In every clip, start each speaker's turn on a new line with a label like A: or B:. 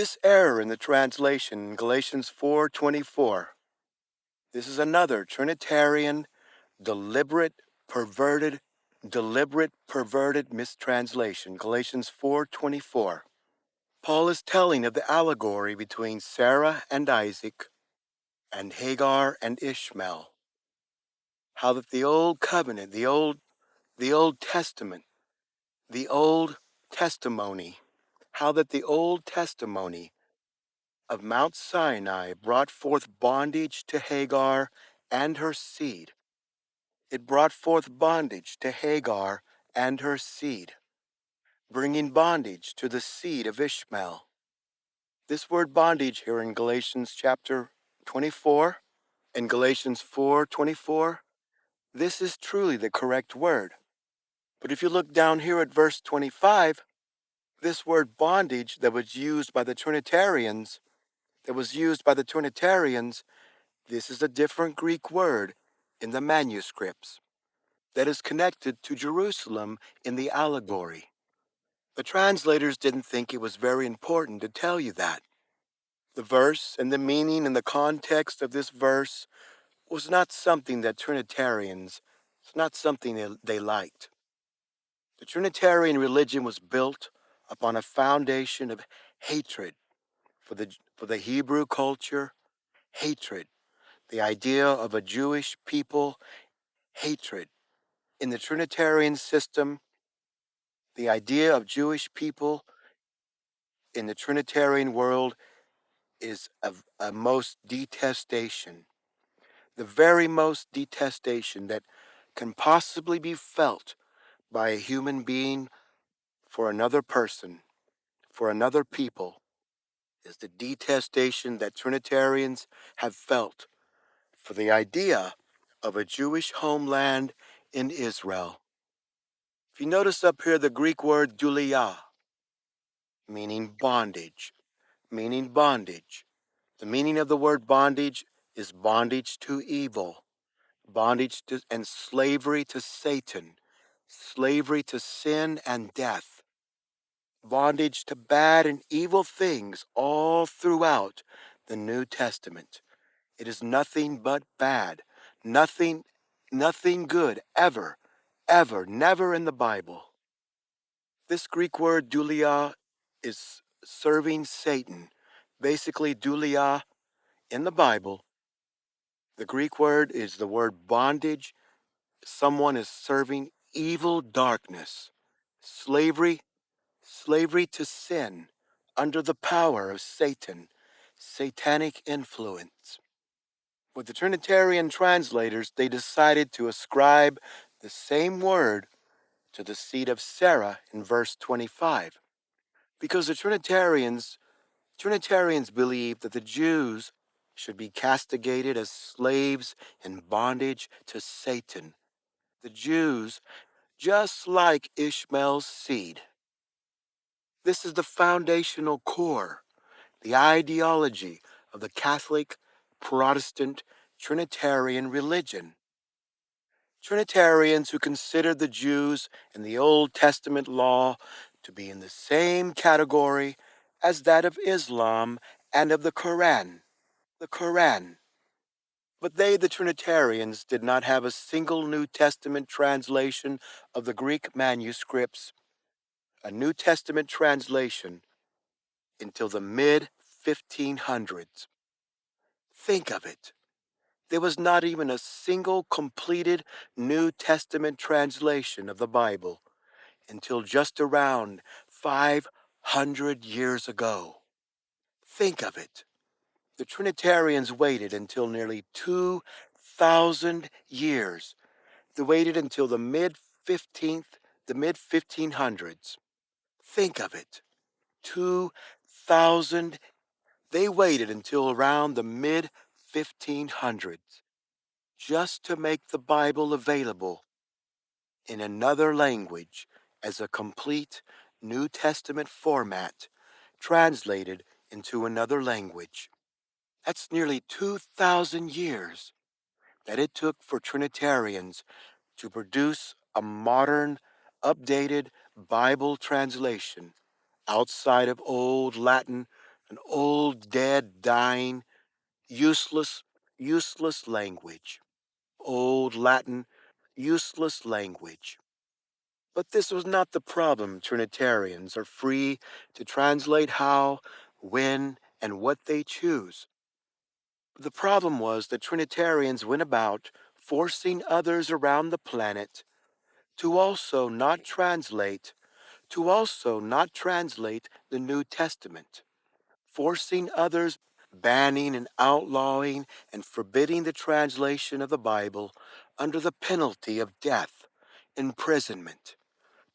A: This error in the translation in Galatians 4:24, this is another Trinitarian, deliberate, perverted, mistranslation. Galatians 4:24. Paul is telling of the allegory between Sarah and Isaac and Hagar and Ishmael. How that the old covenant, the old testament, the old testimony, how that the old testimony of Mount Sinai brought forth bondage to Hagar and her seed. It brought forth bondage to Hagar and her seed, bringing bondage to the seed of Ishmael. This word bondage here in Galatians chapter 24, in Galatians 4:24, this is truly the correct word. But if you look down here at verse 25, this word bondage that was used by the Trinitarians, this is a different Greek word in the manuscripts that is connected to Jerusalem in the allegory. The translators didn't think it was very important to tell you that. The verse and the meaning and the context of this verse was not something that Trinitarians, it's not something they liked. The Trinitarian religion was built upon a foundation of hatred for the Hebrew culture, hatred, the idea of a Jewish people, hatred. In the Trinitarian system, the idea of Jewish people in the Trinitarian world is a most detestation, the very most detestation that can possibly be felt by a human being for another person, for another people, is the detestation that Trinitarians have felt for the idea of a Jewish homeland in Israel. If you notice up here the Greek word doulia, meaning bondage, meaning bondage. The meaning of the word bondage is bondage to evil, bondage to, and slavery to Satan, slavery to sin and death, bondage to bad and evil things all throughout the New Testament. It is nothing but bad, nothing good ever, never in the Bible. This Greek word doulia is serving Satan. Basically, doulia in the Bible, the Greek word is the word bondage. Someone is serving evil darkness, slavery to sin, under the power of Satan, satanic influence. With the Trinitarian translators, they decided to ascribe the same word to the seed of Sarah in verse 25. Because the Trinitarians believe that the Jews should be castigated as slaves in bondage to Satan. The Jews, just like Ishmael's seed. This is the foundational core, the ideology of the Catholic, Protestant, Trinitarian religion. Trinitarians who consider the Jews in the Old Testament law to be in the same category as that of Islam and of the Quran. The Quran. But they, the Trinitarians, did not have a single New Testament translation of the Greek manuscripts, a New Testament translation, until the mid-1500s. Think of it. There was not even a single completed New Testament translation of the Bible until just around 500 years ago. Think of it. The Trinitarians waited until nearly 2,000 years. They waited until the mid-1500s. Think of it. 2,000. They waited until around the mid-1500s just to make the Bible available in another language as a complete New Testament format translated into another language. That's nearly 2,000 years that it took for Trinitarians to produce a modern, updated Bible translation outside of old Latin an old, dead, dying, useless, useless language. Old Latin, useless language. But this was not the problem. Trinitarians are free to translate how, when, and what they choose. The problem was that Trinitarians went about forcing others around the planet to also not translate, the New Testament, forcing others, banning and outlawing and forbidding the translation of the Bible under the penalty of death, imprisonment,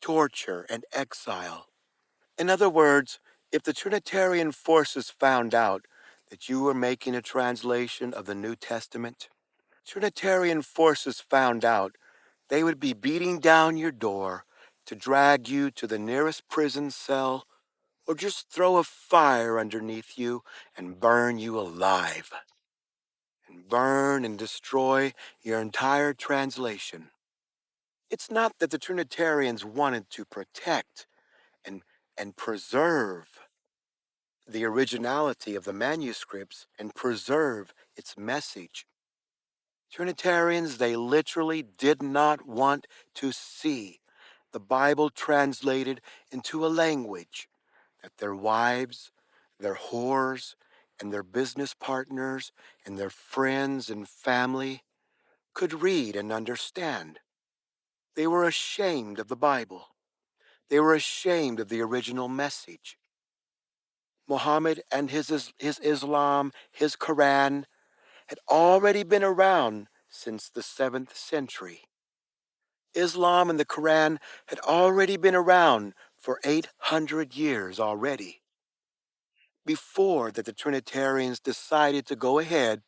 A: torture, and exile. In other words, if the Trinitarian forces found out that you were making a translation of the New Testament, Trinitarian forces found out, they would be beating down your door to drag you to the nearest prison cell or just throw a fire underneath you and burn you alive, and burn and destroy your entire translation. It's not that the Trinitarians wanted to protect and, and preserve the originality of the manuscripts and preserve its message. Trinitarians, they literally did not want to see the Bible translated into a language that their wives, their whores, and their business partners, and their friends and family could read and understand. They were ashamed of the Bible. They were ashamed of the original message. Muhammad and his Islam, his Quran, had already been around since the 7th century. Islam and the Quran had already been around for 800 years already. Before that, the Trinitarians decided to go ahead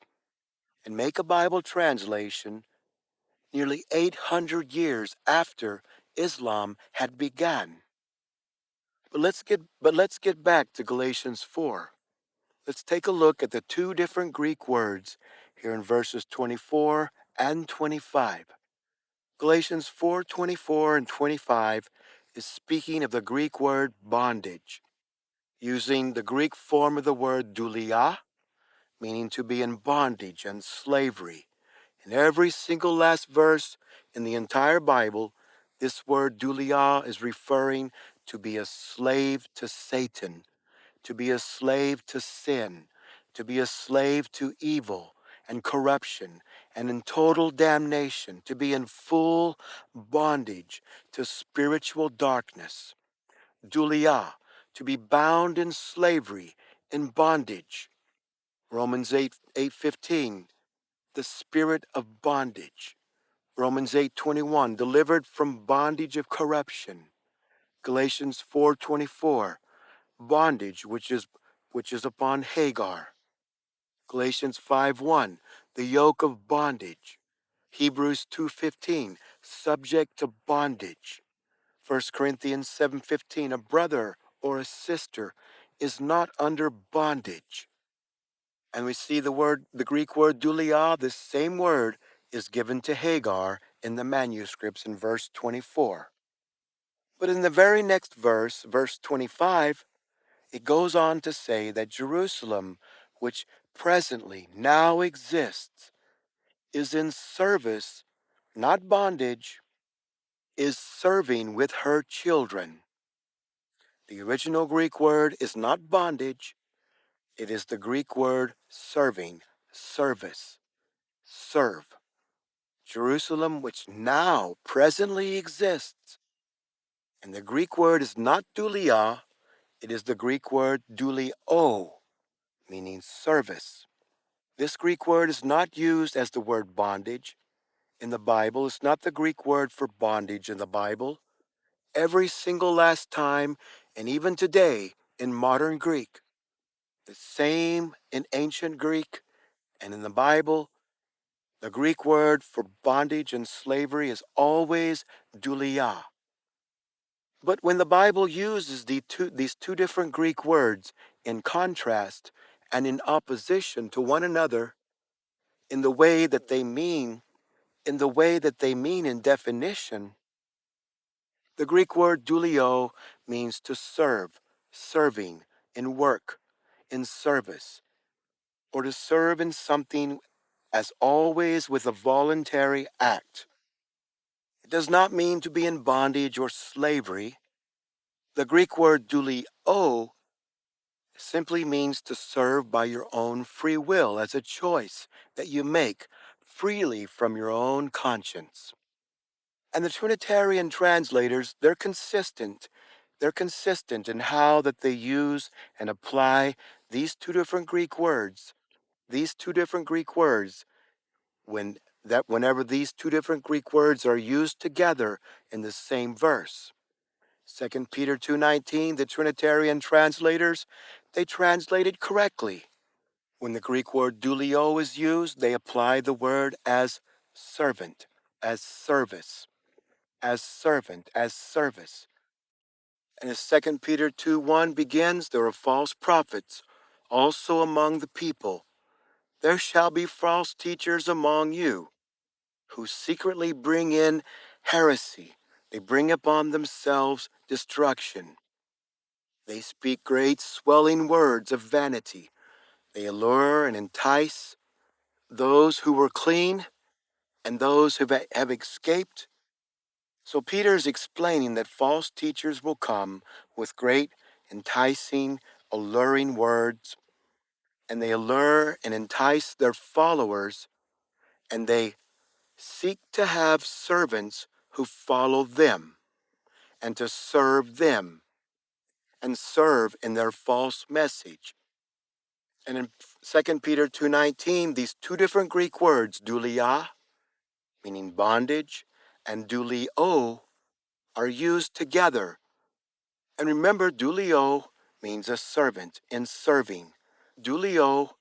A: and make a Bible translation nearly 800 years after Islam had begun. But let's get back to Galatians 4. Let's take a look at the two different Greek words here in verses 24 and 25. Galatians 4:24 and 25 is speaking of the Greek word bondage, using the Greek form of the word doulia, meaning to be in bondage and slavery. In every single last verse in the entire Bible, this word doulia is referring to be a slave to Satan, to be a slave to sin, to be a slave to evil and corruption, and in total damnation, to be in full bondage to spiritual darkness. Doulia, to be bound in slavery, in bondage. Romans 8:15, the spirit of bondage. Romans 8:21, delivered from bondage of corruption. Galatians 4:24, bondage which is upon Hagar. Galatians 5:1, the yoke of bondage. Hebrews 2:15, subject to bondage. 1 Corinthians 7:15, a brother or a sister is not under bondage. And we see the Greek word doulia, this same word is given to Hagar in the manuscripts in verse 24. But in the very next verse, verse 25, it goes on to say that Jerusalem, which presently now exists, is in service, not bondage, is serving with her children. The original Greek word is not bondage, it is the Greek word serving, service, serve. Jerusalem, which now presently exists, and the Greek word is not doulia, it is the Greek word doulio, meaning service. This Greek word is not used as the word bondage in the Bible. It's not the Greek word for bondage in the Bible. Every single last time, and even today in modern Greek, the same in ancient Greek and in the Bible, the Greek word for bondage and slavery is always doulia. But when the Bible uses these two different Greek words in contrast and in opposition to one another in the way that they mean, in definition, the Greek word doulio means to serve, serving, in work, in service, or to serve in something as always with a voluntary act. It does not mean to be in bondage or slavery. The Greek word douleo simply means to serve by your own free will as a choice that you make freely from your own conscience. And the Trinitarian translators, they're consistent. They're consistent in how that they use and apply these two different Greek words. These two different Greek words, whenever these two different Greek words are used together in the same verse. 2 Peter 2:19, the Trinitarian translators, they translate it correctly. When the Greek word douleo is used, they apply the word as servant, as service, as servant, as service. And as 2 Peter 2:1 begins, there are false prophets also among the people. There shall be false teachers among you, who secretly bring in heresy. They bring upon themselves destruction. They speak great swelling words of vanity. They allure and entice those who were clean and those who have escaped. So Peter's explaining that false teachers will come with great enticing, alluring words, and they allure and entice their followers, and they seek to have servants who follow them and to serve them and serve in their false message. And in 2 Peter 2:19, these two different Greek words, doulia, meaning bondage, and douleo, are used together. And remember, douleo means a servant in serving. Douleo,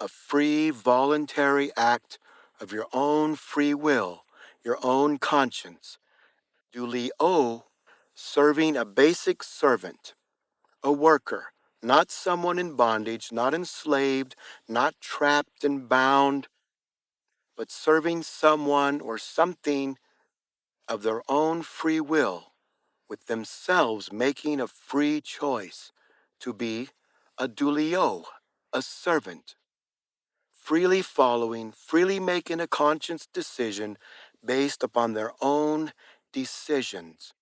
A: a free, voluntary act of your own free will, your own conscience. Douleo, serving a basic servant, a worker, not someone in bondage, not enslaved, not trapped and bound, but serving someone or something of their own free will, with themselves making a free choice to be a douleo, a servant, freely following, freely making a conscious decision based upon their own decisions.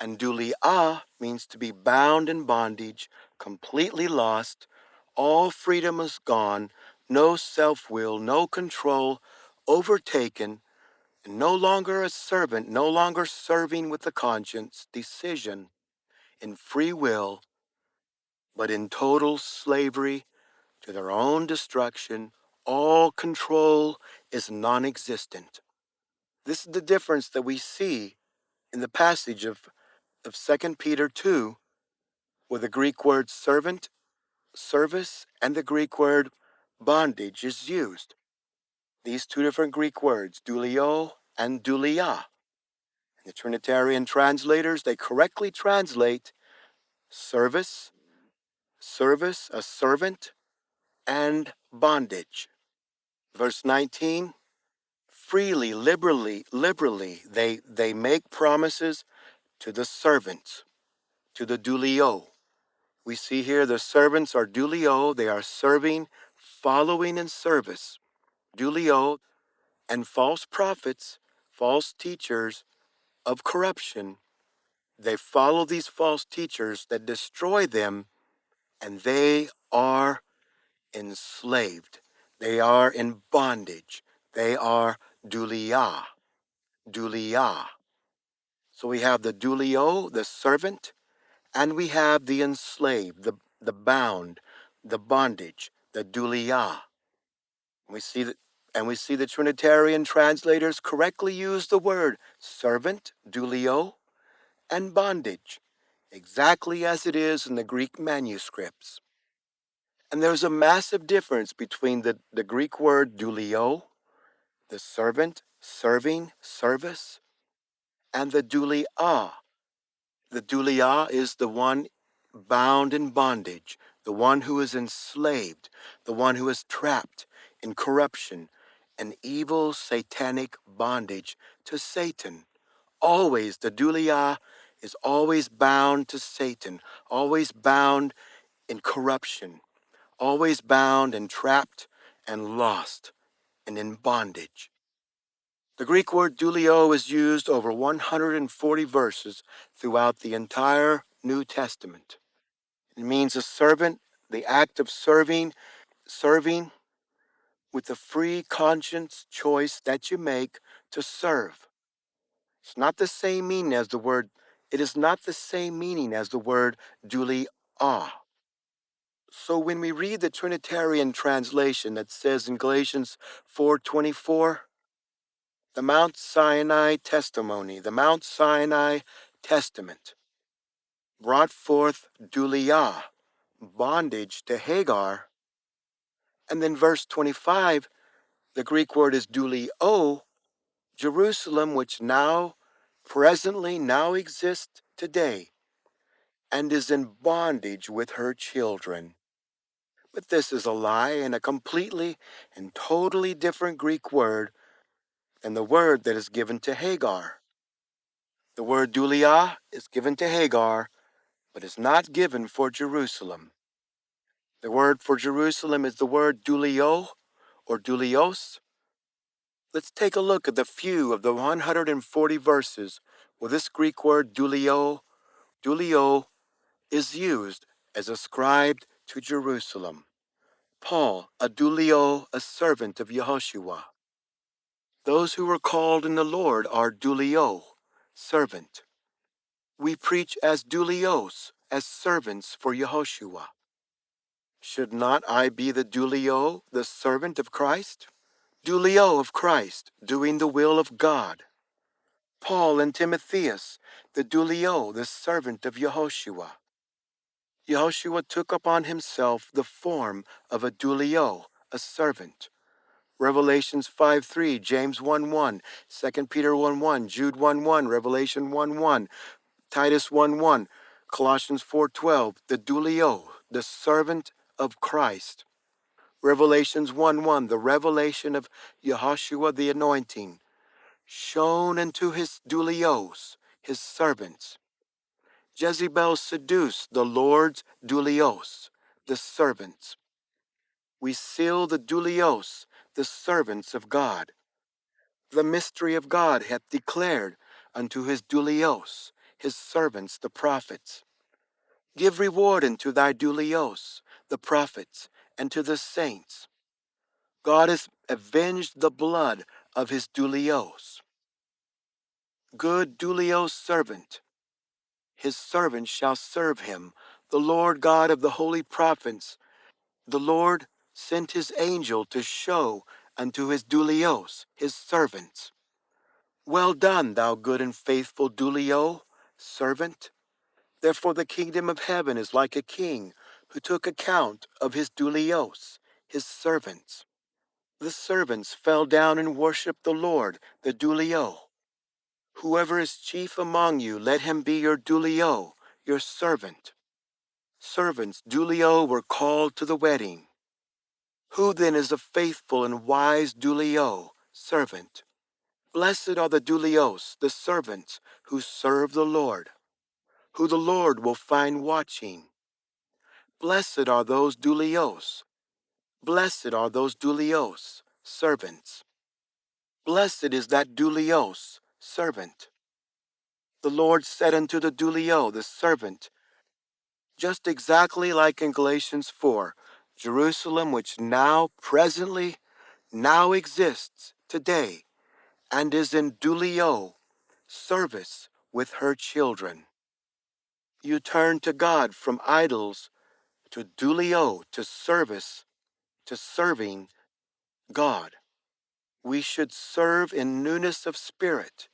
A: And doulia means to be bound in bondage, completely lost, all freedom is gone, no self-will, no control, overtaken, and no longer a servant, no longer serving with the conscience, decision, in free will, but in total slavery to their own destruction. All control is non-existent. This is the difference that we see in the passage of 2 Peter 2, where the Greek word servant, service, and the Greek word bondage is used. These two different Greek words, douleo and doulia. And the Trinitarian translators, they correctly translate service, service, a servant, and bondage. Verse 19, freely, liberally, they make promises to the servants, to the douleo. We see here the servants are douleo, they are serving, following in service. Douleo, and false prophets, false teachers of corruption, they follow these false teachers that destroy them, and they are enslaved. They are in bondage. They are doulia, doulia. So we have the douleo, the servant, and we have the enslaved, the bound, the bondage, the doulia. We see that, and we see the Trinitarian translators correctly use the word servant, douleo, and bondage, exactly as it is in the Greek manuscripts. And there's a massive difference between the Greek word douleo, the servant, serving, service, and the doulia. The doulia is the one bound in bondage, the one who is enslaved, the one who is trapped in corruption, an evil satanic bondage to Satan. Always, the doulia is always bound to Satan, always bound in corruption, always bound and trapped and lost and in bondage. The Greek word doulio is used over 140 verses throughout the entire New Testament. It means a servant, the act of serving with the free conscience choice that you make to serve. It's not the same meaning as the word, it is not the same meaning as the word dulia. So when we read the Trinitarian translation that says in Galatians 4:24, the Mount Sinai testimony, the Mount Sinai testament, brought forth dulia, bondage to Hagar, and then verse 25, the Greek word is doulio, Jerusalem, which presently now exists today, and is in bondage with her children. But this is a lie and a completely and totally different Greek word than the word that is given to Hagar. The word dulia is given to Hagar, but is not given for Jerusalem. The word for Jerusalem is the word doulio or doulios. Let's take a look at the few of the 140 verses where this Greek word doulio is used as ascribed to Jerusalem. Paul, a doulio, a servant of Yehoshua. Those who are called in the Lord are doulio, servant. We preach as doulios, as servants for Yehoshua. Should not I be the doulio, the servant of Christ? Doulio of Christ, doing the will of God. Paul and Timotheus, the doulio, the servant of Yehoshua. Yehoshua took upon himself the form of a doulio, a servant. Revelations 5:3, James 1:1, 2 Peter 1:1, Jude 1:1, Revelation 1:1, Titus 1:1, Colossians 4:12, the doulio, the servant of Christ. Revelations 1:1, the revelation of Yehoshua the anointing, shown unto his doulios, his servants. Jezebel seduced the Lord's doulios, the servants. We seal the doulios, the servants of God. The mystery of God hath declared unto his doulios, his servants, the prophets. Give reward unto thy doulios, the prophets, and to the saints. God has avenged the blood of his doulios. Good doulios servant, his servants shall serve him. The Lord God of the holy prophets, the Lord sent his angel to show unto his doulios, his servants. Well done, thou good and faithful doulio, servant. Therefore the kingdom of heaven is like a king who took account of his doulios, his servants. The servants fell down and worshipped the Lord, the doulio. Whoever is chief among you, let him be your doulio, your servant. Servants, doulio, were called to the wedding. Who then is a faithful and wise doulio, servant? Blessed are the doulios, the servants, who serve the Lord, who the Lord will find watching. Blessed are those doulios. Blessed are those doulios, servants. Blessed is that doulios, servant. The Lord said unto the doulio, the servant, just exactly like in Galatians 4, Jerusalem, which now exists today, and is in doulio, service with her children. You turn to God from idols to doulio, to service, to serving God. We should serve in newness of spirit.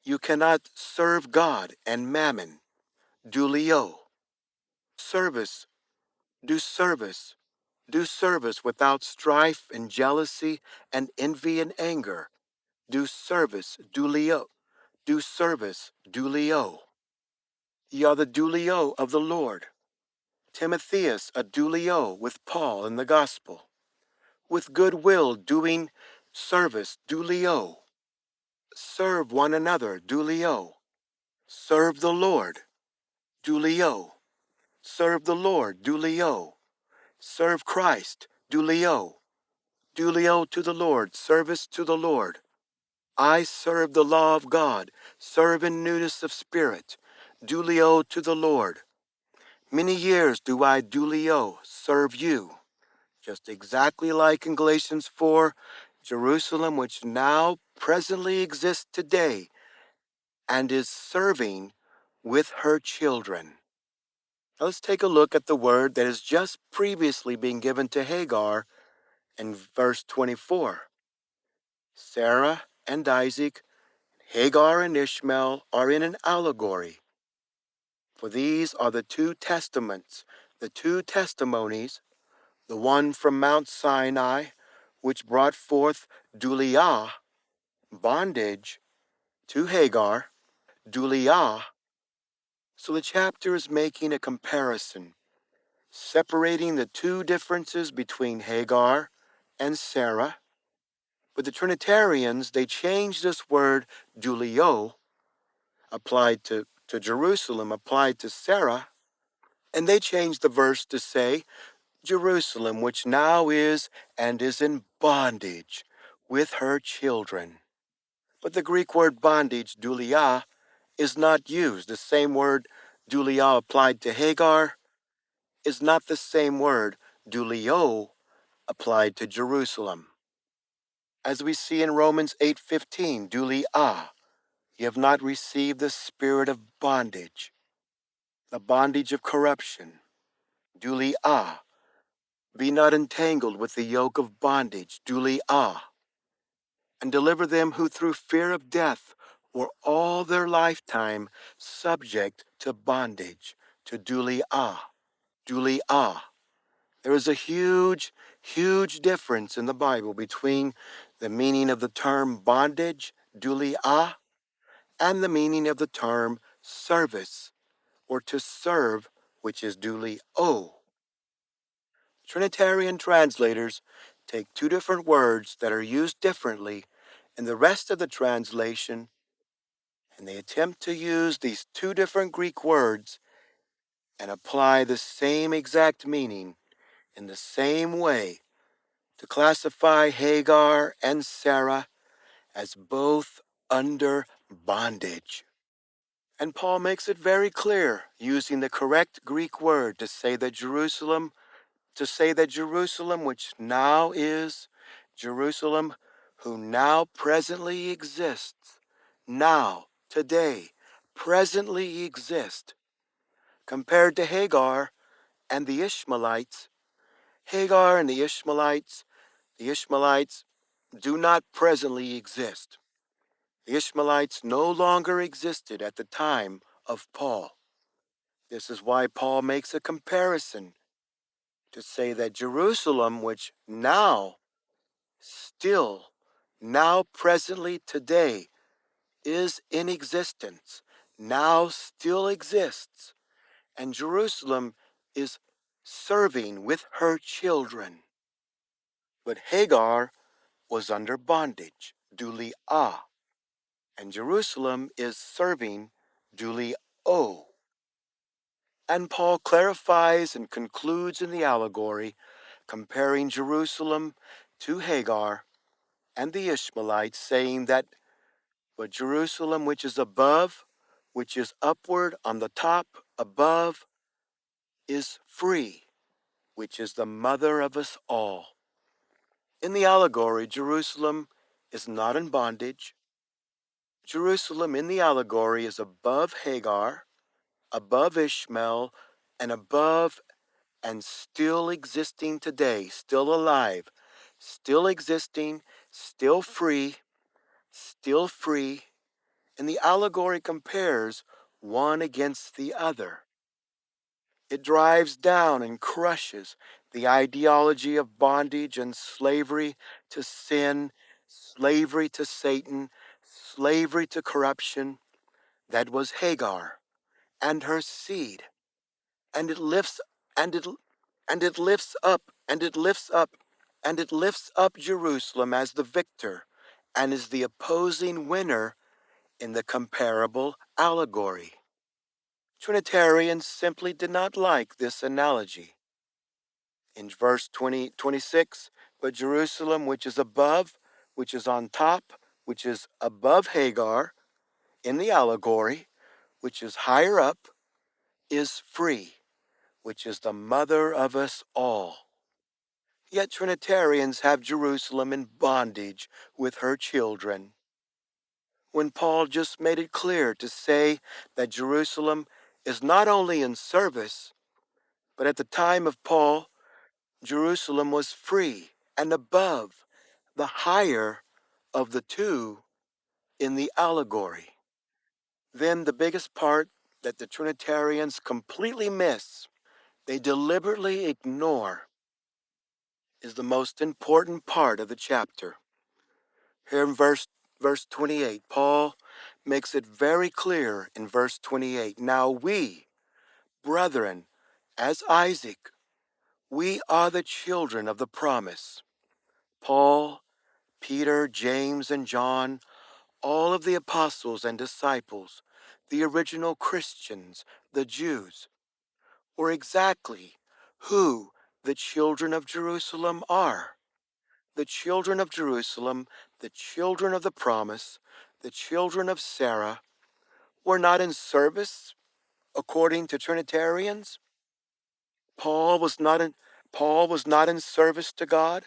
A: You cannot serve God and mammon, doulio. Service, do service, do service without strife and jealousy and envy and anger. Do service, doulio, do service, doulio. Ye are the doulio of the Lord. Timotheus, a doulio with Paul in the gospel. With good will doing service, doulio. Serve one another, doulio. Serve the Lord, doulio. Serve the Lord, douleo. Serve Christ, douleo. Douleo to the Lord, service to the Lord. I serve the law of God, serve in newness of spirit, douleo to the Lord. Many years do I douleo, serve you. Just exactly like in Galatians 4, Jerusalem, which now presently exists today and is serving with her children. Now let's take a look at the word that is just previously being given to Hagar in verse 24. Sarah and Isaac, Hagar and Ishmael are in an allegory. For these are the two testaments, the two testimonies, the one from Mount Sinai, which brought forth Duliah, bondage, to Hagar, Duliah. So the chapter is making a comparison, separating the two differences between Hagar and Sarah. But the Trinitarians, they changed this word Dulio, applied to Jerusalem, applied to Sarah, and they changed the verse to say, Jerusalem, which now is and is in bondage with her children. But the Greek word bondage, dulia, is not used. The same word dulia applied to Hagar is not the same word dulio applied to Jerusalem. As we see in Romans 8:15, dulia, you have not received the spirit of bondage, the bondage of corruption. Dulia, be not entangled with the yoke of bondage, dulia, and deliver them who through fear of death were all their lifetime subject to bondage, to dulia, dulia. There is a huge, huge difference in the Bible between the meaning of the term bondage, dulia, and the meaning of the term service, or to serve, which is dulio. Trinitarian translators take two different words that are used differently in the rest of the translation, and they attempt to use these two different Greek words and apply the same exact meaning in the same way to classify Hagar and Sarah as both under bondage. And Paul makes it very clear, using the correct Greek word to say that Jerusalem, which now is Jerusalem, who now presently exists, now, today, presently exist, compared to Hagar and the Ishmaelites. Hagar and the Ishmaelites do not presently exist. The Ishmaelites no longer existed at the time of Paul. This is why Paul makes a comparison to say that Jerusalem, which now, still, now presently today, is in existence, now still exists, and Jerusalem is serving with her children. But Hagar was under bondage, dulia, and Jerusalem is serving dulio. And Paul clarifies and concludes in the allegory, comparing Jerusalem to Hagar and the Ishmaelites, saying that, but Jerusalem, which is above, which is upward on the top, above, is free, which is the mother of us all. In the allegory, Jerusalem is not in bondage. Jerusalem in the allegory is above Hagar, above Ishmael, and above and still existing today, still alive, still existing, still free, still free. And the allegory compares one against the other. It drives down and crushes the ideology of bondage and slavery to sin, slavery to Satan, slavery to corruption that was Hagar and her seed. And it lifts and it lifts up and it lifts up and it lifts up Jerusalem as the victor and is the opposing winner in the comparable allegory. Trinitarians simply did not like this analogy. In verse 26, but Jerusalem, which is above, which is on top, which is above Hagar, in the allegory, which is higher up, is free, which is the mother of us all. Yet Trinitarians have Jerusalem in bondage with her children. When Paul just made it clear to say that Jerusalem is not only in service, but at the time of Paul, Jerusalem was free and above, the higher of the two in the allegory. Then the biggest part that the Trinitarians completely miss, they deliberately ignore, is the most important part of the chapter. Here in verse 28, Paul makes it very clear in verse 28. Now we, brethren, as Isaac, we are the children of the promise. Paul, Peter, James, and John, all of the apostles and disciples, the original Christians, the Jews, were exactly who the children of Jerusalem are. The children of Jerusalem, the children of the promise, the children of Sarah, were not in service according to Trinitarians. Paul was not in service to God.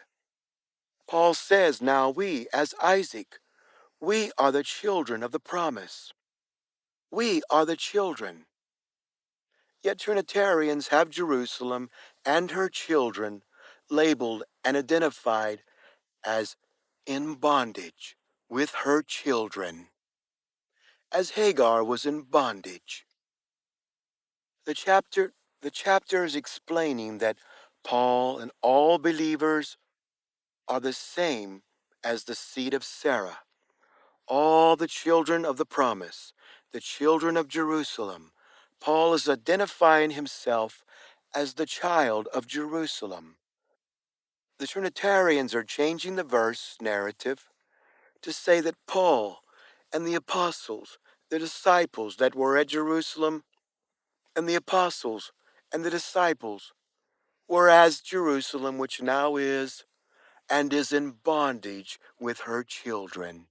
A: Paul says, now we, as Isaac, we are the children of the promise. We are the children. Yet Trinitarians have Jerusalem and her children labeled and identified as in bondage with her children, as Hagar was in bondage. The chapter is explaining that Paul and all believers are the same as the seed of Sarah. All the children of the promise, the children of Jerusalem. Paul is identifying himself as the child of Jerusalem. The Trinitarians are changing the verse narrative to say that Paul and the apostles, the disciples that were at Jerusalem, and the apostles and the disciples were as Jerusalem, which now is and is in bondage with her children.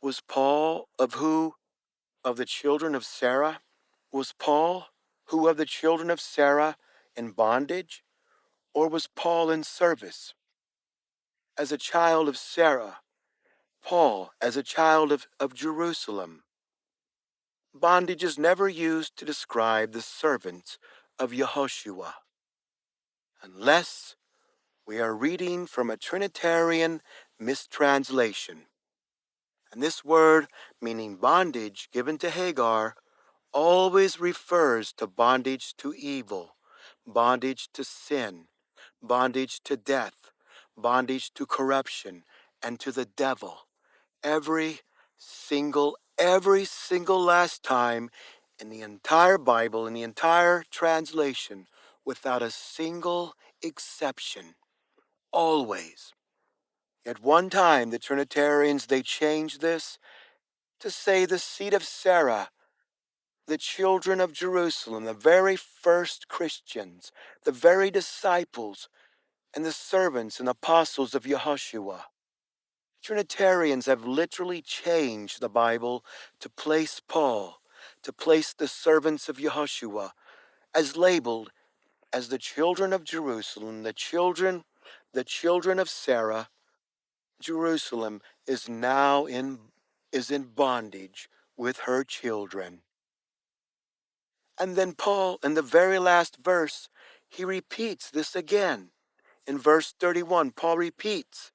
A: Was Paul of who? Of the children of Sarah? Was Paul who of the children of Sarah in bondage? Or was Paul in service? As a child of Sarah, Paul as a child of Jerusalem. Bondage is never used to describe the servants of Yehoshua, unless we are reading from a Trinitarian mistranslation. And this word, meaning bondage given to Hagar, always refers to bondage to evil, bondage to sin, bondage to death, bondage to corruption, and to the devil. Every single last time in the entire Bible, in the entire translation, without a single exception. Always. At one time, the Trinitarians, they changed this to say the seed of Sarah, the children of Jerusalem, the very first Christians, the very disciples, and the servants and apostles of Yehoshua. Trinitarians have literally changed the Bible to place Paul, to place the servants of Yehoshua, as labeled as the children of Jerusalem, the children of Sarah. Jerusalem is now in bondage with her children. And then Paul, in the very last verse, he repeats this again. In verse 31, Paul repeats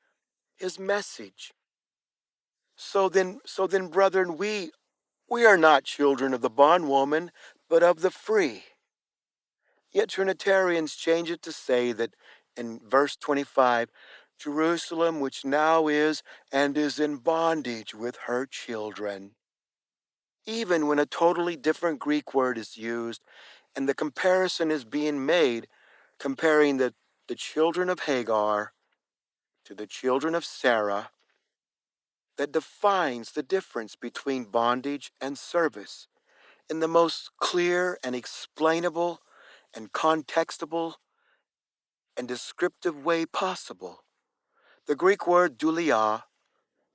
A: his message. So then, brethren, we are not children of the bondwoman, but of the free. Yet Trinitarians change it to say that in verse 25, Jerusalem, which now is and is in bondage with her children. Even when a totally different Greek word is used, and the comparison is being made, comparing the children of Hagar to the children of Sarah, that defines the difference between bondage and service. in the most clear and explainable and contextable and descriptive way possible. The Greek word doulia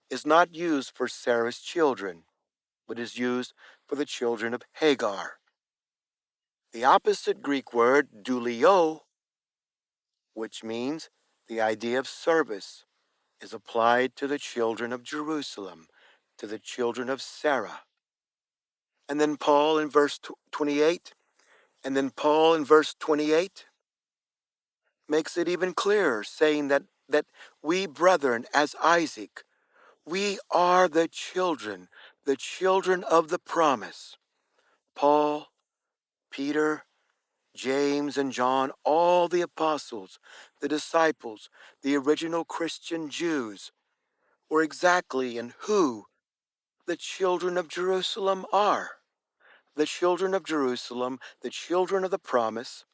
A: is not used for Sarah's children, but is used for the children of Hagar. The opposite Greek word doulio, which means the idea of service, is applied to the children of Jerusalem, to the children of Sarah. And then Paul in verse 28, and then Paul in verse 28 makes it even clearer, saying that we brethren, as Isaac, we are the children of the promise. Paul, Peter, James, and John, all the apostles, the disciples, the original Christian Jews, were exactly and who the children of Jerusalem are. The children of Jerusalem, the children of the promise.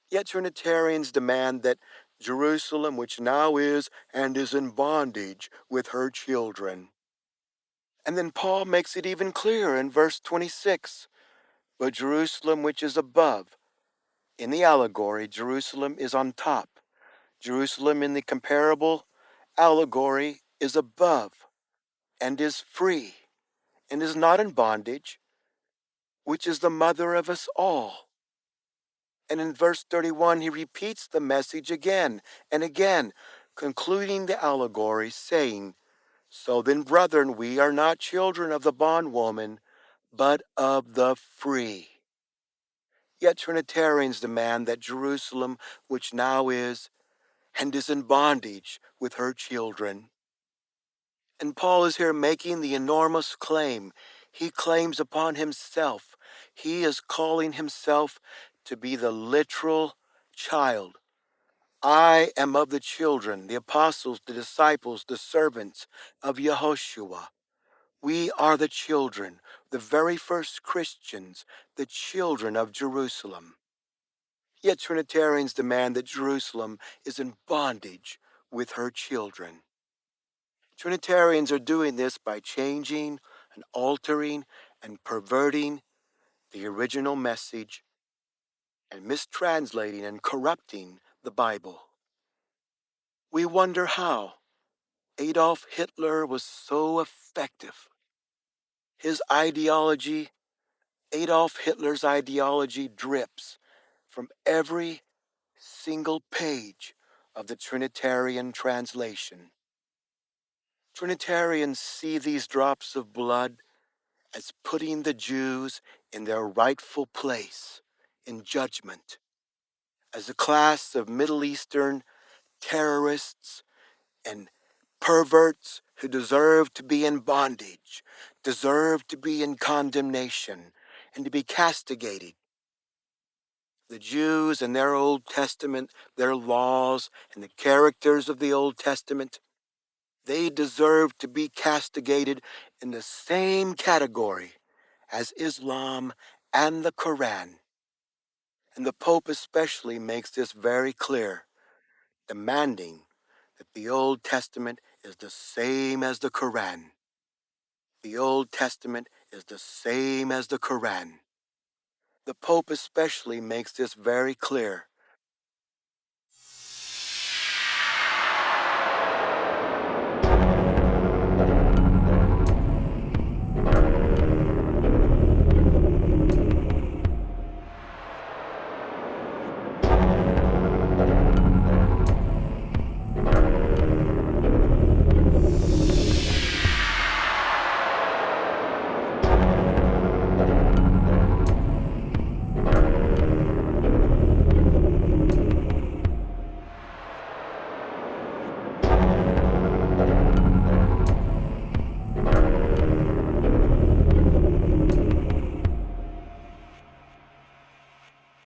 A: Yet Trinitarians demand that Jerusalem, which now is and is in bondage with her children. And then Paul makes it even clearer in verse 26. But Jerusalem, which is above, in the allegory, Jerusalem is on top. Jerusalem in the comparable allegory is above and is free and is not in bondage, which is the mother of us all. And in verse 31, he repeats the message again and again, concluding the allegory, saying, So then, brethren, we are not children of the bondwoman, but of the free. Yet Trinitarians demand that Jerusalem, which now is, and is in bondage with her children. And Paul is here making the enormous claim. He claims upon himself. He is calling himself to be the literal child. I am of the children, the apostles, the disciples, the servants of Yehoshua. We are the children, the very first Christians, the children of Jerusalem. Yet Trinitarians demand that Jerusalem is in bondage with her children. Trinitarians are doing this by changing and altering and perverting the original message and mistranslating and corrupting the Bible. We wonder how Adolf Hitler was so effective. Adolf Hitler's ideology drips from every single page of the Trinitarian translation. Trinitarians see these drops of blood as putting the Jews in their rightful place in judgment, as a class of Middle Eastern terrorists and perverts who deserve to be in bondage, deserve to be in condemnation, and to be castigated. The Jews and their Old Testament, their laws, and the characters of the Old Testament, they deserve to be castigated in the same category as Islam and the Quran. And the Pope especially makes this very clear, demanding that the Old Testament is the same as the Quran. The Old Testament is the same as the Quran. The Pope especially makes this very clear,